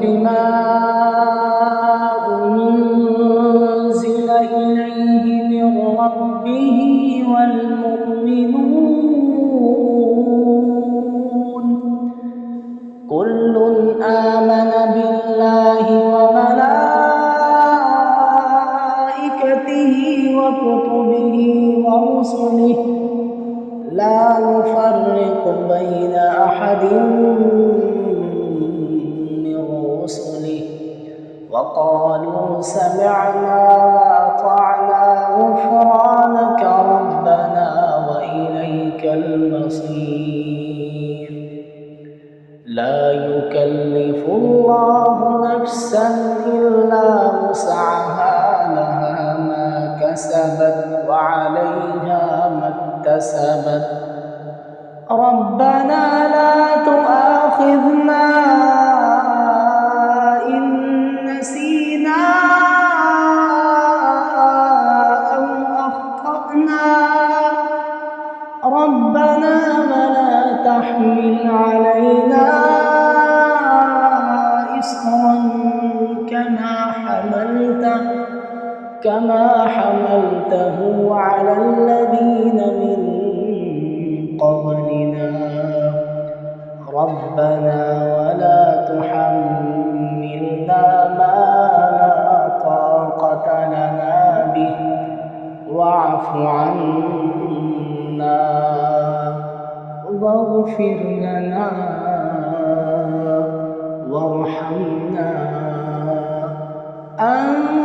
بما أنزل إليه من ربه والمؤمنون كل آمن بالله وملائكته وكتبه ورسله لا نفرق بين أحد من رسله وقالوا سمعنا وأطعنا غفرانك ربنا وإليك المصير لا يكلف الله نفسا إلا وسعها لها ما كسبت وعليها ما اكتسبت ربنا لا تؤاخذنا إن نسينا أو أخطأنا ربنا ولا تحمل علينا إصرا كما حملته على الذين من قبلنا ربنا ولا تحملنا ما لا طاقة لنا به واعف عنا واغفر لنا وارحمنا أنت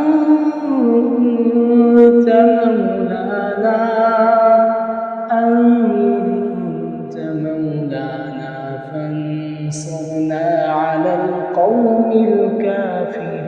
مولانا فانصرنا على القوم الكافرين.